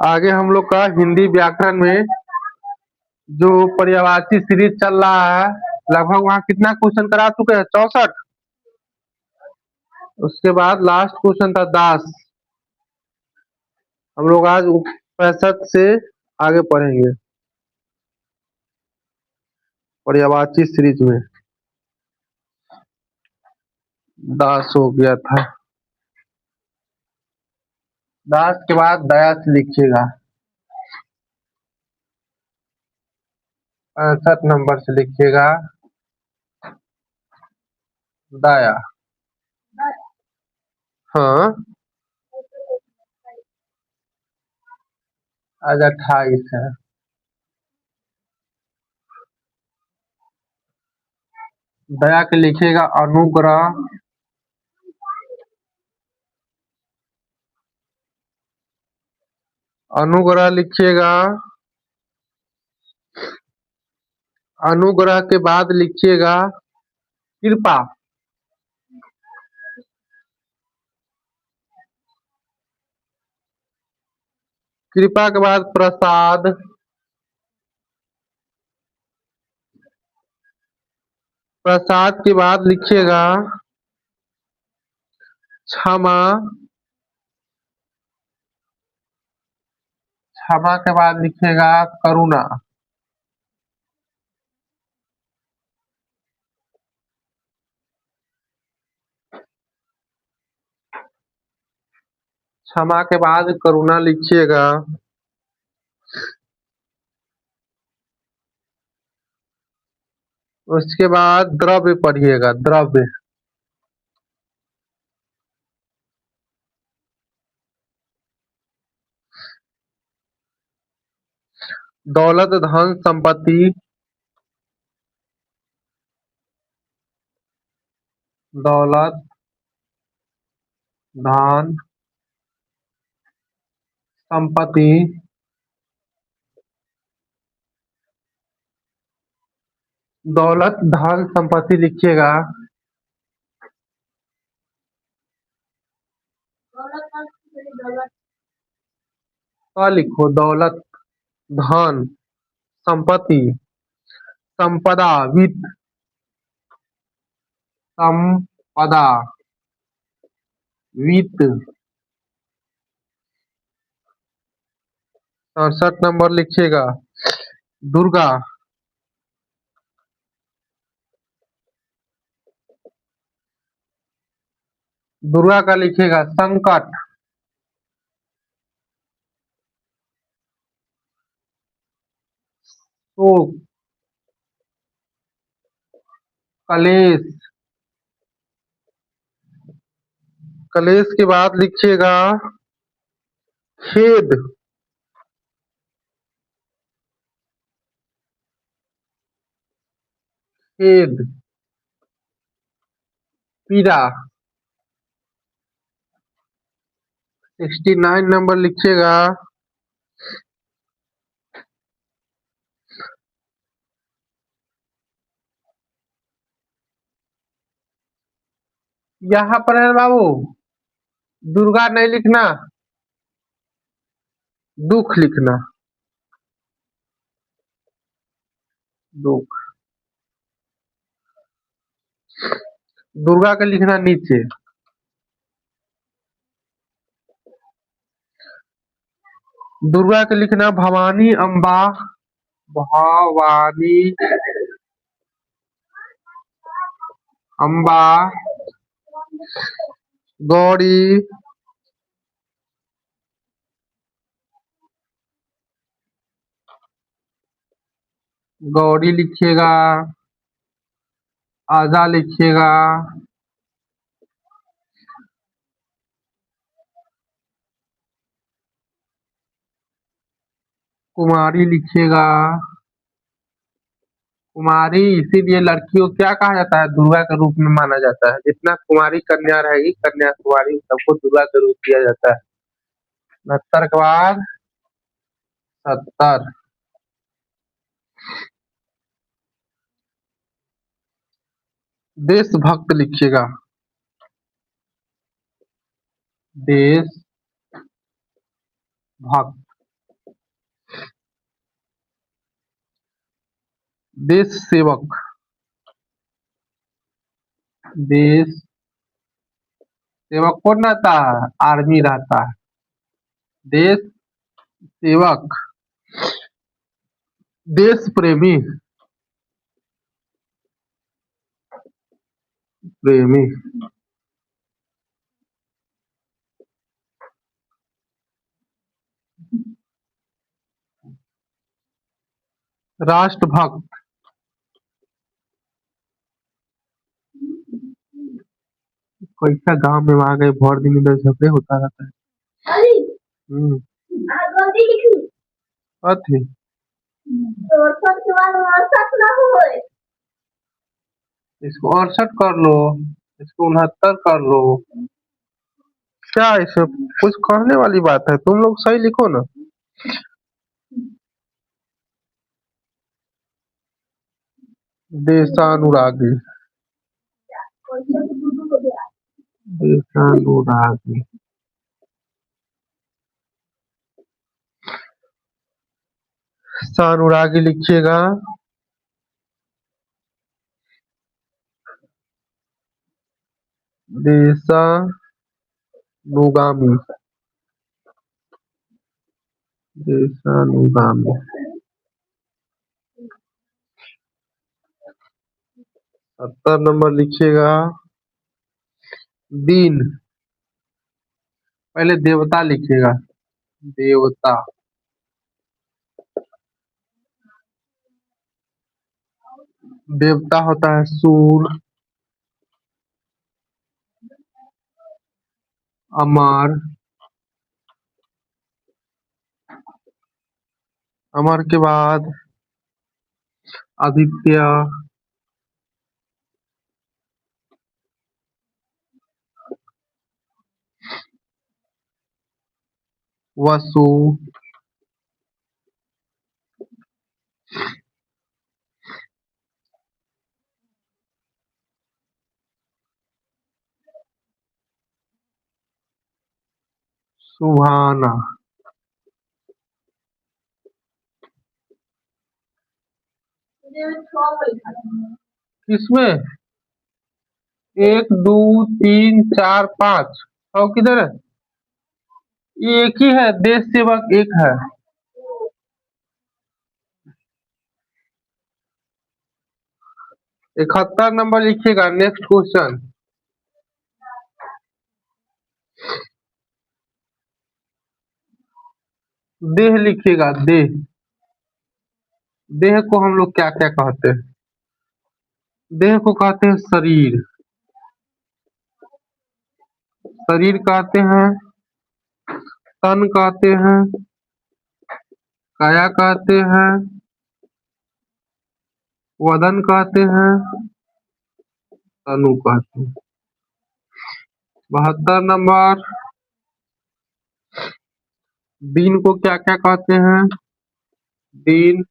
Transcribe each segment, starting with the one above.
आगे हम लोग का हिंदी व्याकरण में जो पर्यायवाची सीरीज चल रहा है, लगभग वहाँ कितना क्वेश्चन करा चुके हैं? 64। उसके बाद लास्ट क्वेश्चन था दास। हम लोग आज 65 से आगे पढ़ेंगे पर्यायवाची सीरीज में। दास हो गया था। दास के बाद दया से लिखिएगा। 65 नंबर से लिखिएगा दया। हाँ, आज 28 है। दया के लिखिएगा अनुग्रह। अनुग्रह लिखिएगा। अनुग्रह के बाद लिखिएगा कृपा। कृपा के बाद प्रसाद। प्रसाद के बाद लिखिएगा क्षमा। क्षमा के बाद लिखिएगा करुणा। क्षमा के बाद करुणा लिखिएगा। उसके बाद द्रव्य पढ़िएगा, द्रव्य। दौलत, धन, संपत्ति। दौलत, धन, संपत्ति। दौलत, धन, संपत्ति लिखिएगा। तो लिखो दौलत, धन, संपत्ति, संपदा, वित्त। संपदा, वित्त। 67 नंबर लिखिएगा दुर्गा। दुर्गा का लिखिएगा संकट। शोक, कलेश। कलेश के बाद लिखिएगा खेद। खेद, पीड़ा। 69 नंबर लिखिएगा यहाँ पर है बाबू, दुर्गा नहीं लिखना, दुख लिखना। दुख। दुर्गा का लिखना नीचे। दुर्गा के लिखना भवानी, अम्बा। भवानी, अम्बा, गौरी। गौरी लिखिएगा। आजा लिखिएगा। कुमारी लिखिएगा। कुमारी इसीलिए लड़कियों को क्या कहा जाता है? दुर्गा के रूप में माना जाता है। जितना कुमारी कन्या रहेगी, कन्या कुमारी, सबको दुर्गा के रूप दिया जाता है। 69 के बाद 70। देशभक्त लिखिएगा। देश भक्त, देश सेवक, देश सेवक कौन रहता है? आर्मी रहता है। देश सेवक, देश प्रेमी, प्रेमी, राष्ट्रभक्त, कैसा गांव में वहां गए भर दिन इधर झगड़े होता रहता है। हम्म, अथी इसको 68 कर लो, इसको 69 कर लो। क्या इसमें कुछ करने वाली बात है? तुम लोग सही लिखो ना। देशानुरागी, देशानुरागी, सानुरागी लिखिएगा। देशानुगामी, देशानुगामी। 70 नंबर लिखिएगा। दीन, पहले देवता लिखिएगा। देवता, देवता होता है सूर, अमर, अमर के बाद आदित्य, वसु, सुहाना। किसमें? 1 2 3 4 5 और किधर है? ये एक ही है, देश सेवक एक है। 71 नंबर लिखिएगा। Next question. देह लिखिएगा। देह, देह को हम लोग क्या क्या कहते हैं? देह को कहते हैं शरीर, शरीर कहते हैं, तन कहते हैं, काया कहते हैं, वदन कहते हैं, तनु कहते हैं। 72 नंबर। दिन को क्या क्या कहते हैं? दिन,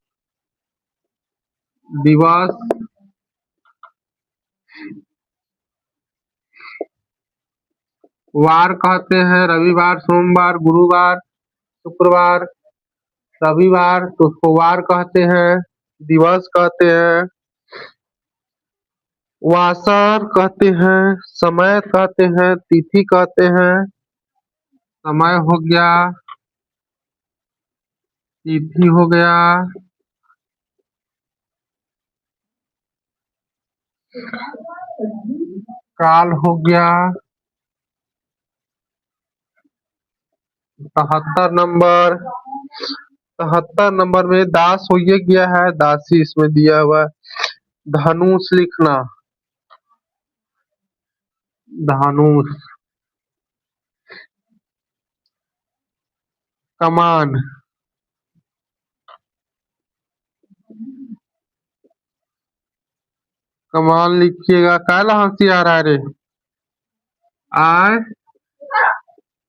दिवस, वार कहते हैं रविवार, सोमवार, गुरुवार, शुक्रवार, रविवार, तो उसको वार कहते हैं। दिवस कहते हैं, वासर कहते हैं, समय कहते हैं, तिथि कहते हैं। समय हो गया, तिथि हो गया, काल हो गया। 73 नंबर में दास हो ये गया है, दासी इसमें दिया हुआ है। धनुष लिखना, धनुष। कमान, कमान लिखिएगा। काला हंसी आ रहा है रे? आय,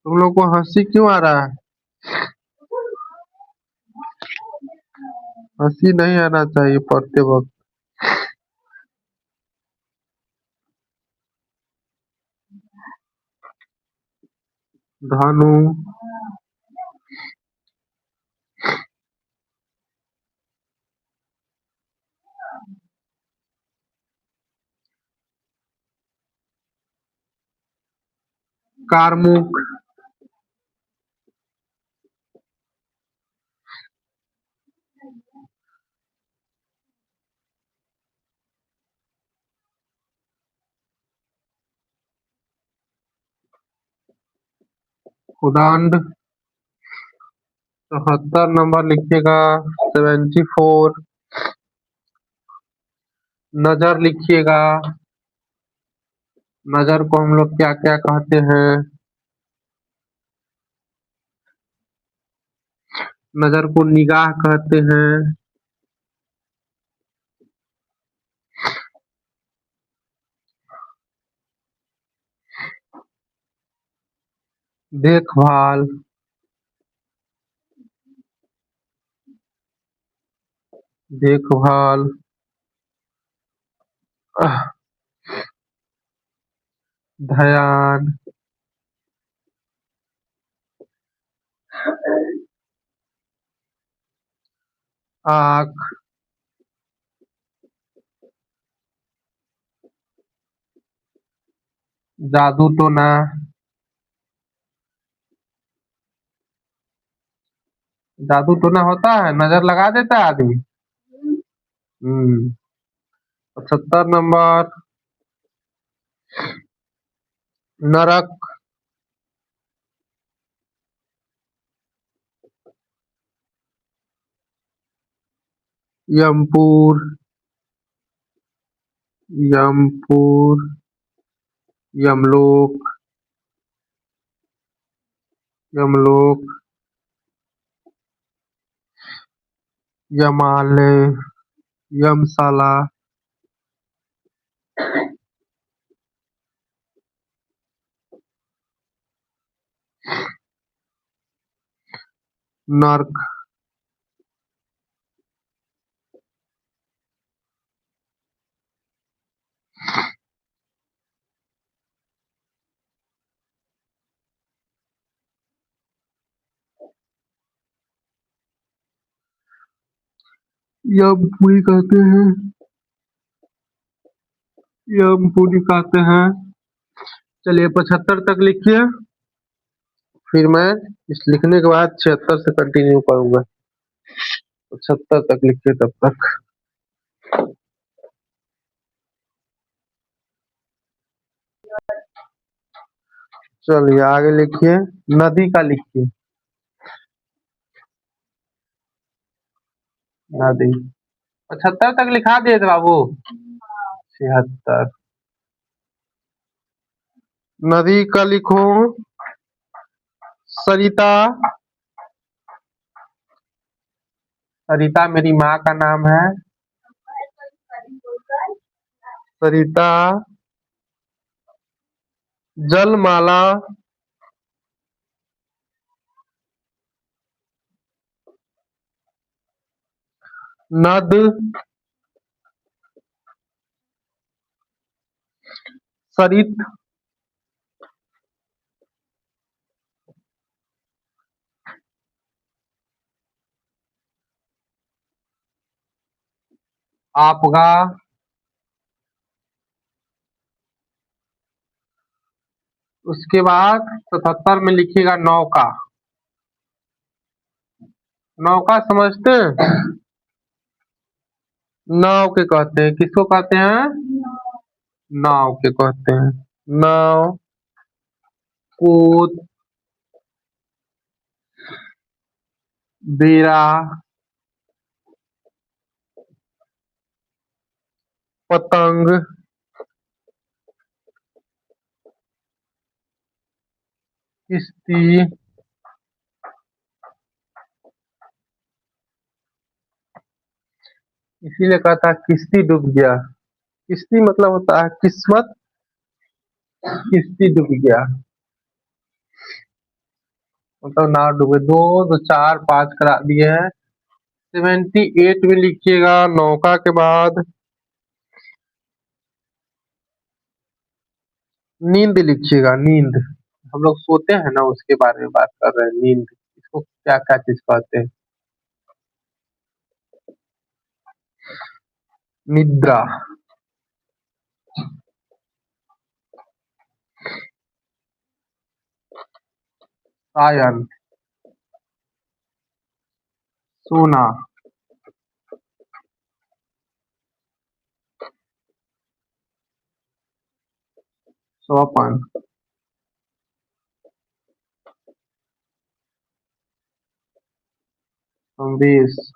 तुम लोग को हंसी क्यों आ रहा है? हंसी नहीं आना चाहिए पढ़ते वक्त। धनु, कारमुक, उदंड। 74 नंबर लिखिएगा 74। नजर लिखिएगा। नजर को हम लोग क्या क्या कहते हैं? नजर को निगाह कहते हैं। देखभाल, देखभाल। ध्यान, आँख, जादू टोना, जादू टोना होता है, नजर लगा देता है आदमी। 75 नंबर नरक, यमपुर, यमपुर, यमलोक, यमलोक, यमालय, यमशाला, नर्क, यमपुरी कहते हैं, यमपुरी कहते हैं। चलिए 75 तक लिखिए, फिर मैं इस लिखने के बाद 76 से कंटिन्यू करूंगा। 75 तक लिखिए तब तक। चलिए आगे लिखिए, नदी का लिखिए। नदी 75 तक लिखा दिए थे बाबू। 76 नदी का लिखो, सरिता। सरिता मेरी माँ का नाम है। सरिता, जलमाला, नद, सरित, आपगा, उसके बाद 77 में लिखिएगा नौका। नौका समझते हैं? नाव के कहते हैं, किसको कहते हैं? नाव के कहते हैं। नाव, पोत, बेड़ा, पतंग, किश्ती, इसीलिए कहता किश्ती डूब गया। किश्ती मतलब होता है किस्मत, किश्ती डूब गया मतलब नाव डूबे। 2 2 4 5 करा दिए हैं। 78 में लिखिएगा नौका के बाद नींद लिखिएगा, नींद। हम लोग सोते हैं ना उसके बारे में बात कर रहे हैं, नींद। इसको क्या क्या चीज कहते हैं? निद्रा। सायन। सोना। स्वपन। संदेश।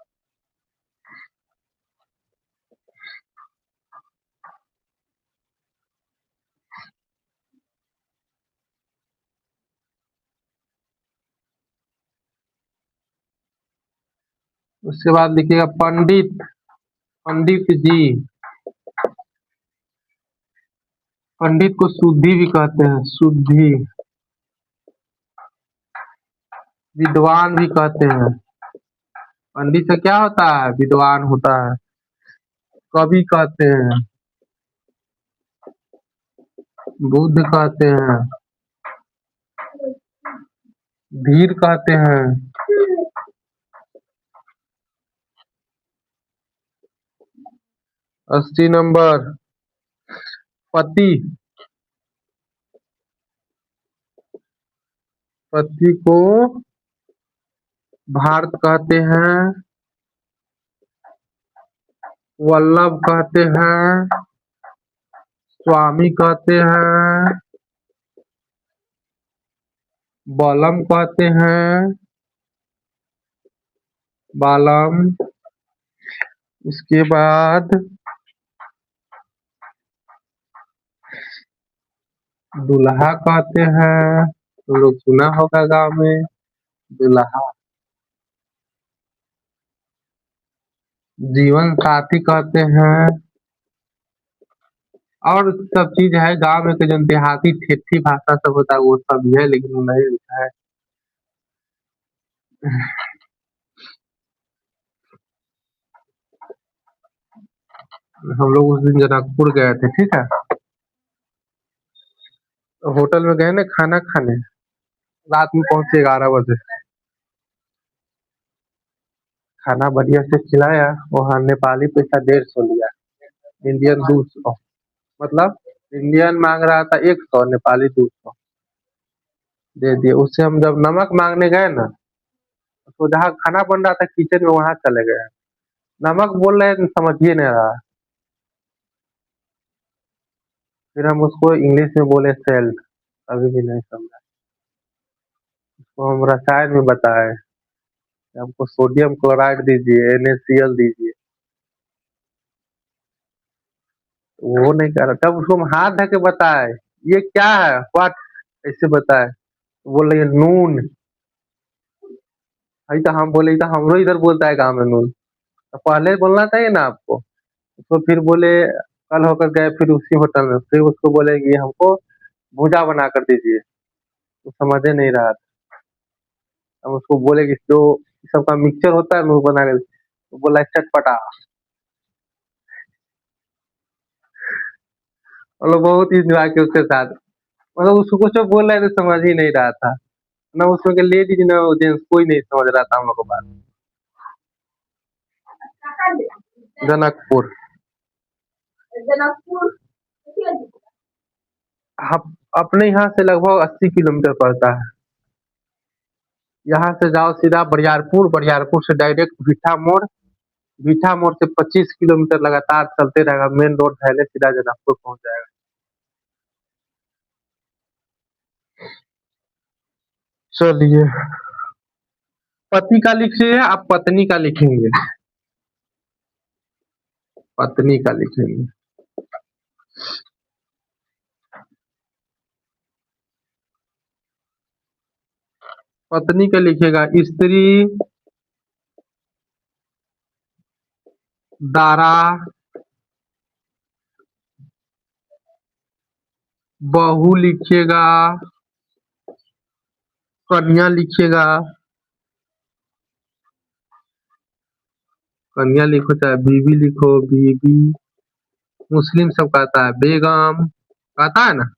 उसके बाद लिखिएगा पंडित। पंडित जी। पंडित को शुद्धि भी कहते हैं, शुद्धि। विद्वान भी कहते हैं। पंडित से क्या होता है? विद्वान होता है। कवि कहते हैं। बुद्ध कहते हैं। धीर कहते हैं। 80 नंबर। पति। पति को भारत कहते हैं। वल्लभ कहते हैं। स्वामी कहते हैं। बलम कहते हैं। बालम। इसके बाद दुल्हा कहते हैं। तुम लोग सुना होगा गांव में दुल्हा। जीवन साथी कहते हैं। और सब चीज है गांव में के जो देहाती ठेठी भाषा सब होता है वो सब भी है, लेकिन वो नहीं लिखा है। हम लोग उस दिन जनकपुर गए थे, ठीक है। तो होटल में गए ना खाना खाने। रात में पहुंचे 11 बजे। खाना बढ़िया से खिलाया। वहाँ नेपाली पैसा 150 लिया। इंडियन 200। मतलब इंडियन मांग रहा था 100, नेपाली 200 दे दिए। उससे हम जब नमक मांगने गए ना, तो जहाँ खाना बन रहा था किचन में वहां चले गए। नमक बोल रहे हैं समझ ही नहीं रहा। फिर हम उसको इंग्लिश में बोले सेल्ट, अभी भी नहीं समझा। तो हम रसायन में बताए कि हमको सोडियम क्लोराइड दीजिए, NaCl दीजिए। तो वो नहीं कर रहा। तब उसको हम हाथ धो के बताए ये क्या है, व्हाट, ऐसे बताए। तो बोल रही है नून। अभी तो हम बोले तो हमरो इधर बोलता है गाँव में नून। तो पहले बोलना चाहिए ना आपको। तो फिर बोले कल होकर गए फिर उसी होटल में, फिर उसको बोले कि हमको भुजा बना कर दीजिए। तो समझे नहीं रहा था। हम उसको बोले कि जो सबका मिक्सचर होता है ना वो बना कर, तो बोला चटपटा। हम लोग बहुत इंजॉय किया उसके साथ। मतलब उसको कुछ बोल रहे थे समझ ही नहीं रहा था। ना उसमें के लेडीज ना जेंट्स कोई नहीं समझ रहा था हम लोग को बात। जनकपुर। हम अपने यहाँ से लगभग 80 किलोमीटर पड़ता है। यहाँ से जाओ सीधा बरियारपुर, बरियारपुर से डायरेक्ट भीठा मोड़। भीठा मोड़ से 25 किलोमीटर लगातार चलते रहेगा, मेन रोड धैले सीधा जनकपुर पहुंच जाएगा। चलिए। पति का लिखिए, आप पत्नी का लिखेंगे। पत्नी का लिखेंगे। पत्नी का लिखिएगा स्त्री, दारा, बहू लिखिएगा, कन्या लिखिएगा। कन्या लिखो चाहे बीबी लिखो, बीबी। मुस्लिम सब कहता है बेगम, कहता है ना।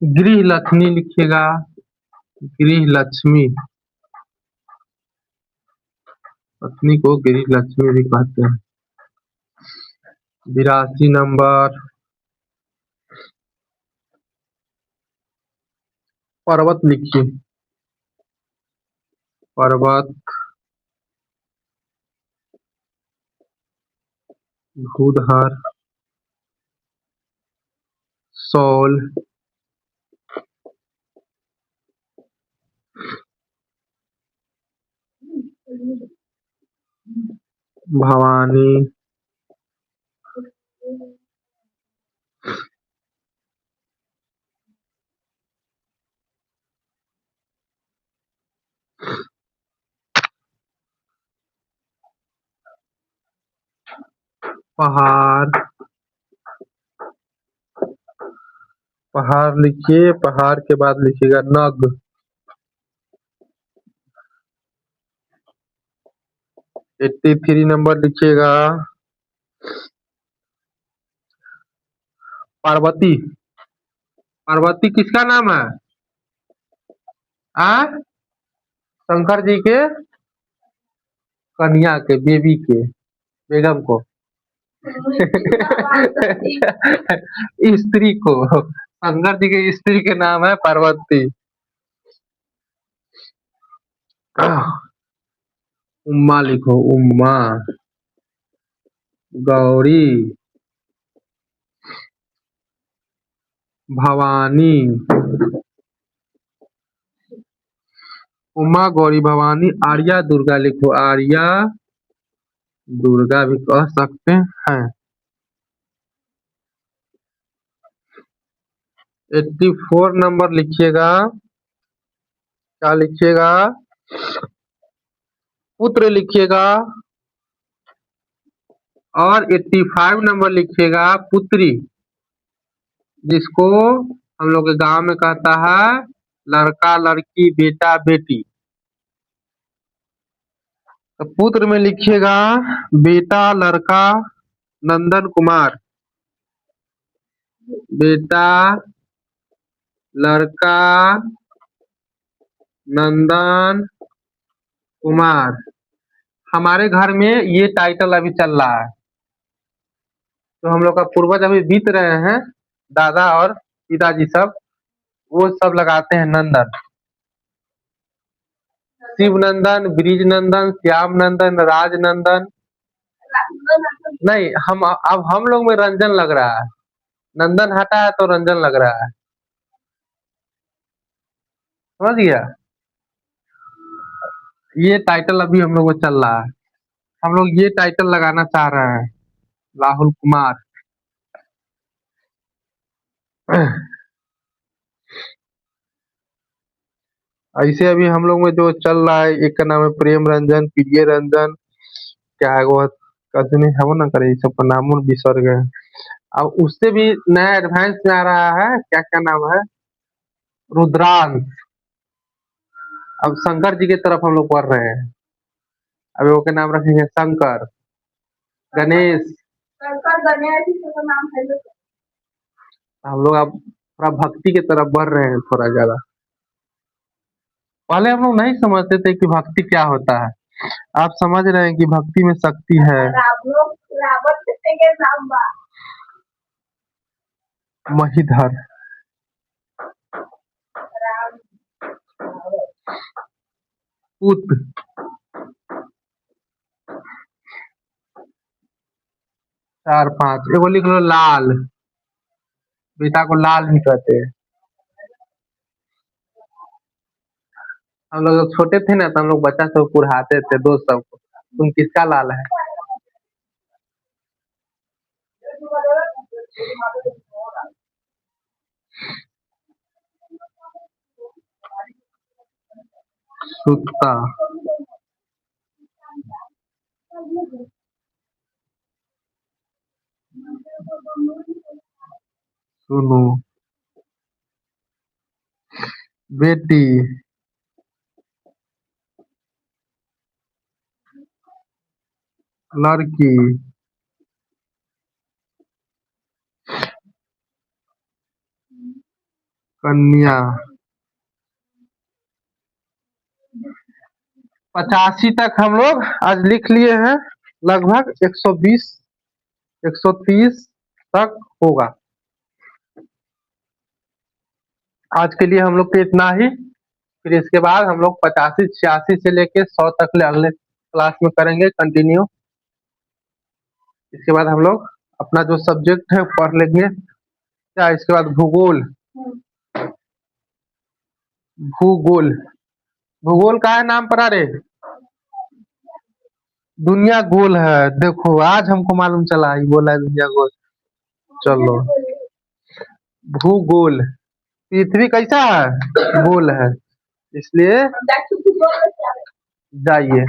गृह लक्ष्मी लिखिएगा। गृह लक्ष्मी, पत्नी को गृह लक्ष्मी भी कहते हैं। 82 नंबर, पर्वत लिखिए। पर्वत, भूधर, सौल, भवानी, पहाड़। पहाड़ लिखिए, पहाड़ के बाद लिखिएगा नग। 83 नंबर लिखिएगा पार्वती। पार्वती किसका नाम है? आ शंकर जी के कन्या के, बेबी के, बेगम को। स्त्री को, शंकर जी के स्त्री के नाम है पार्वती। उम्मा लिखो, उम्मा, गौरी, भवानी। उमा, गौरी, भवानी, आर्या, दुर्गा लिखो। आर्या, दुर्गा भी कह सकते हैं। 84 नंबर लिखिएगा। क्या लिखिएगा? पुत्र लिखिएगा। और 85 नंबर लिखिएगा पुत्री, जिसको हम लोग के गांव में कहता है लड़का लड़की बेटा बेटी। तो पुत्र में लिखिएगा बेटा लड़का नंदन कुमार। बेटा लड़का नंदन कुमार। हमारे घर में ये टाइटल अभी चल रहा है। तो हम लोग का पूर्वज अभी बीत रहे हैं, दादा और पिताजी सब, वो सब लगाते हैं नंदन। शिव नंदन, ब्रिज नंदन, श्याम नंदन, राज नंदन। नहीं, हम अब हम लोग में रंजन लग रहा है। नंदन हटा है तो रंजन लग रहा है। समझ गया? ये टाइटल अभी हम लोग को चल रहा है। हम लोग ये टाइटल लगाना चाह रहे हैं, राहुल कुमार। ऐसे अभी हम लोग में जो चल रहा है, एक का नाम है प्रेम रंजन, प्रिय रंजन, क्या है वो, कजनी है वो ना करे, ये सबका नाम बिसर गए। अब उससे भी नया एडवांस में आ रहा है, क्या क्या नाम है, रुद्रांश। अब शंकर जी की तरफ हम लोग पढ़ रहे हैं। अभी वो के नाम रखेंगे शंकर, गणेश। शंकर गणेश का नाम है। हम लोग अब थोड़ा भक्ति की तरफ बढ़ रहे हैं, थोड़ा ज्यादा। पहले हम लोग नहीं समझते थे कि भक्ति क्या होता है। आप समझ रहे हैं कि भक्ति में शक्ति है। महीधर, पुत, 4 5, एगो लिख लो लाल। बेटा को लाल भी कहते हैं। हम लोग जब छोटे थे ना, तो हम लोग बच्चा सब पुढ़ाते थे दोस्त सबको, तुम किसका लाल है? सुत्ता, सुनो, बेटी, लड़की, कन्या 85 तक हम लोग आज लिख लिए हैं। लगभग 120 130 तक होगा। आज के लिए हम लोग के इतना ही। फिर इसके बाद हम लोग 85 86 से लेके 100 तक ले अगले क्लास में करेंगे कंटिन्यू। इसके बाद हम लोग अपना जो सब्जेक्ट है पढ़ लेंगे। क्या इसके बाद भूगोल। भूगोल भूगोल का है नाम पढ़ा रे? दुनिया गोल है। देखो आज हमको मालूम चला ये बोला है दुनिया गोल। चलो भूगोल। पृथ्वी कैसा है? गोल है। इसलिए जाइए।